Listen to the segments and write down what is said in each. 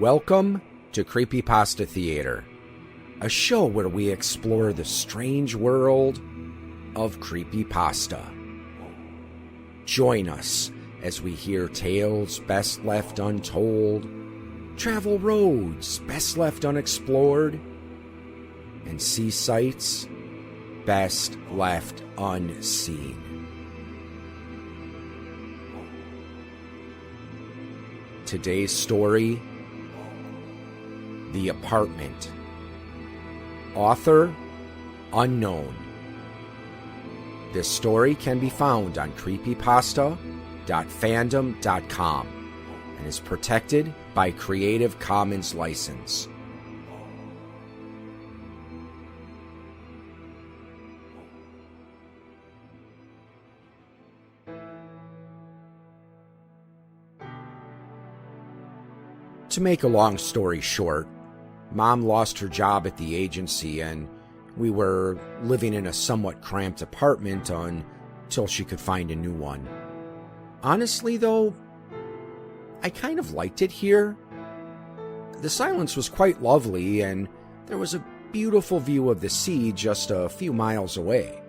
Welcome to Creepypasta Theater, a show where we explore the strange world of creepypasta. Join us as we hear tales best left untold, travel roads best left unexplored, and see sights best left unseen. Today's story: The Apartment. Author unknown. This story can be found on creepypasta.fandom.com and is protected by Creative Commons license. To make a long story short, Mom lost her job at the agency and we were living in a somewhat cramped apartment until she could find a new one. Honestly, though, I kind of liked it here. The silence was quite lovely and there was a beautiful view of the sea just a few miles away.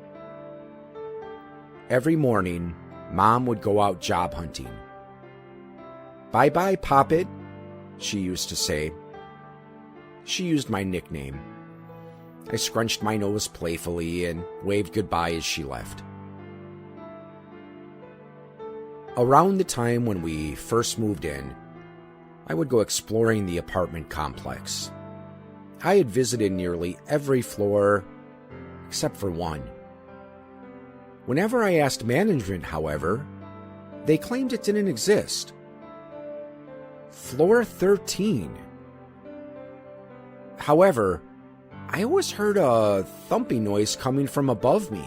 Every morning, Mom would go out job hunting. "Bye-bye, Poppet," she used to say. She used my nickname. I scrunched my nose playfully and waved goodbye as she left. Around the time when we first moved in, I would go exploring the apartment complex. I had visited nearly every floor except for one. Whenever I asked management, however, they claimed it didn't exist. Floor 13. However, I always heard a thumping noise coming from above me,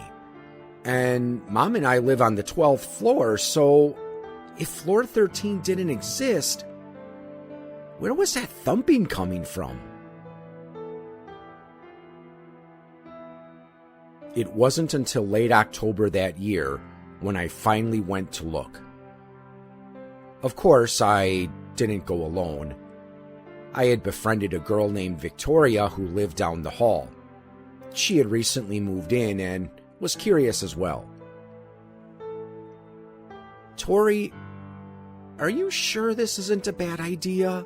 and Mom and I live on the 12th floor, so if floor 13 didn't exist, where was that thumping coming from? It wasn't until late October that year when I finally went to look. Of course, I didn't go alone. I had befriended a girl named Victoria who lived down the hall. She had recently moved in and was curious as well. "Tori, are you sure this isn't a bad idea?"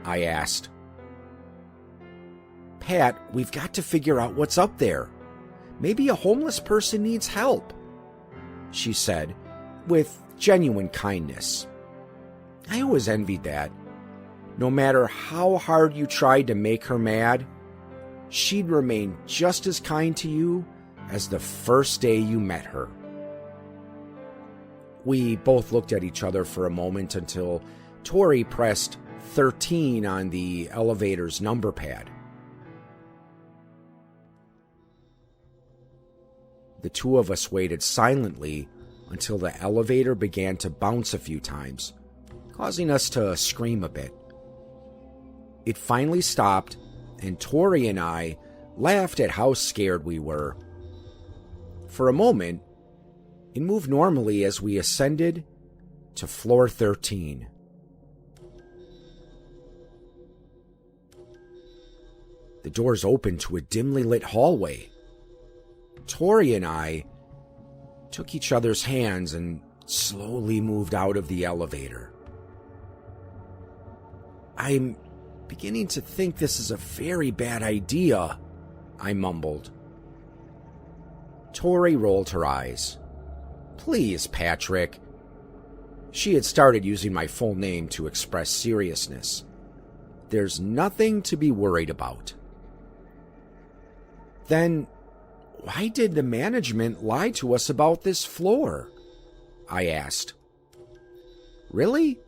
I asked. "Pat, we've got to figure out what's up there. Maybe a homeless person needs help," she said, with genuine kindness. I always envied that. No matter how hard you tried to make her mad, she'd remain just as kind to you as the first day you met her. We both looked at each other for a moment until Tori pressed 13 on the elevator's number pad. The two of us waited silently until the elevator began to bounce a few times, causing us to scream a bit. It finally stopped, and Tori and I laughed at how scared we were. For a moment, it moved normally as we ascended to floor 13. The doors opened to a dimly lit hallway. Tori and I took each other's hands and slowly moved out of the elevator. "I'm beginning to think this is a very bad idea," I mumbled. Tori rolled her eyes. "Please, Patrick." She had started using my full name to express seriousness. "There's nothing to be worried about." "Then why did the management lie to us about this floor?" I asked. "Really?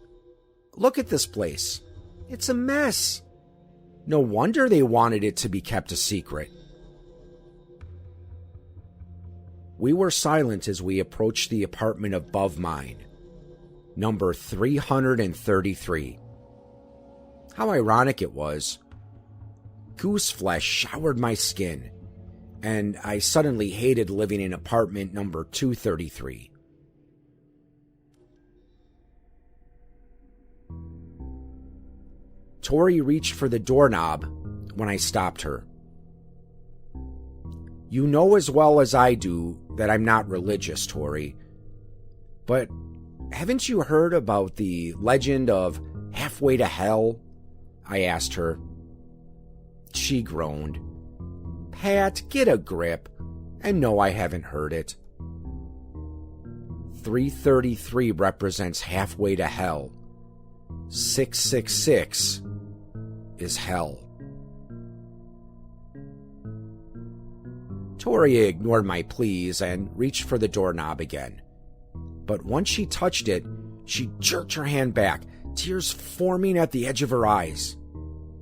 Look at this place. It's a mess. No wonder they wanted it to be kept a secret." We were silent as we approached the apartment above mine, number 333. How ironic it was. Goose flesh showered my skin, and I suddenly hated living in apartment number 233. Tori reached for the doorknob when I stopped her. You know as well as I do that I'm not religious, Tori. But haven't you heard about the legend of halfway to hell? I asked her. She groaned. Pat, get a grip. And no, I haven't heard it. 333 represents halfway to hell. 666 is hell. Tori ignored my pleas and reached for the doorknob again. But once she touched it, she jerked her hand back, tears forming at the edge of her eyes.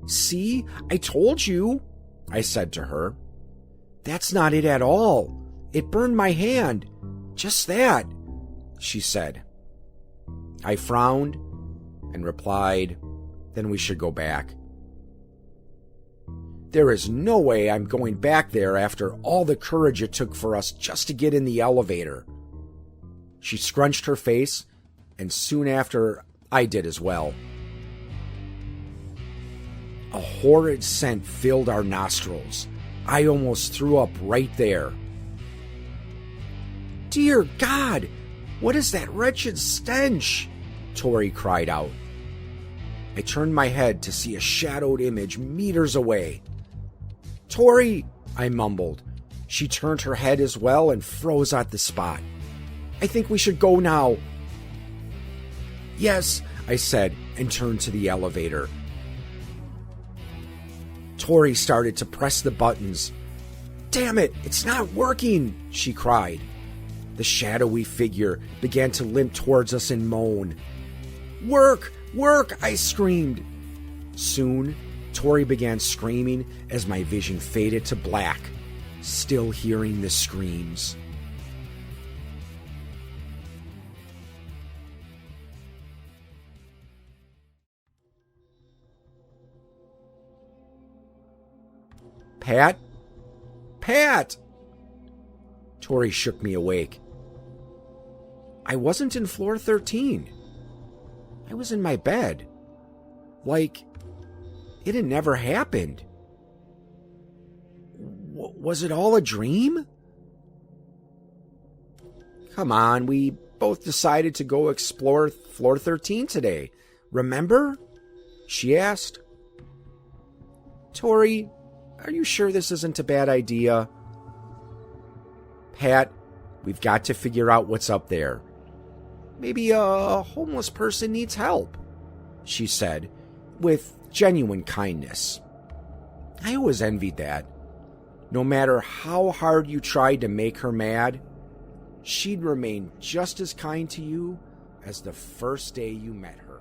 See, I told you, I said to her. That's not it at all. It burned my hand. Just that, she said. I frowned and replied, then we should go back. There is no way I'm going back there after all the courage it took for us just to get in the elevator. She scrunched her face, and soon after, I did as well. A horrid scent filled our nostrils. I almost threw up right there. Dear God, what is that wretched stench? Tori cried out. I turned my head to see a shadowed image meters away. Tori, I mumbled. She turned her head as well and froze at the spot. I think we should go now. Yes, I said, and turned to the elevator. Tori started to press the buttons. Damn it, it's not working, she cried. The shadowy figure began to limp towards us and moan. Work, work, I screamed. Soon, Tori began screaming as my vision faded to black, still hearing the screams. Pat? Pat! Tori shook me awake. I wasn't in floor 13. I was in my bed. Like, it had never happened. Was it all a dream? Come on, we both decided to go explore floor 13 today. Remember? She asked. Tori, are you sure this isn't a bad idea? Pat, we've got to figure out what's up there. Maybe a homeless person needs help, she said, with genuine kindness. I always envied that. No matter how hard you tried to make her mad, she'd remain just as kind to you as the first day you met her.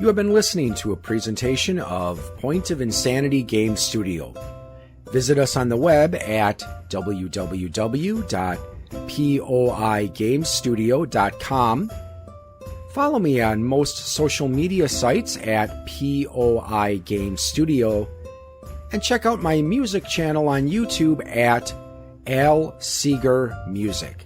You have been listening to a presentation of Point of Insanity Game Studio. Visit us on the web at www.poigamestudio.com. Follow me on most social media sites at POI Game Studio. And check out my music channel on YouTube at Al Seeger Music.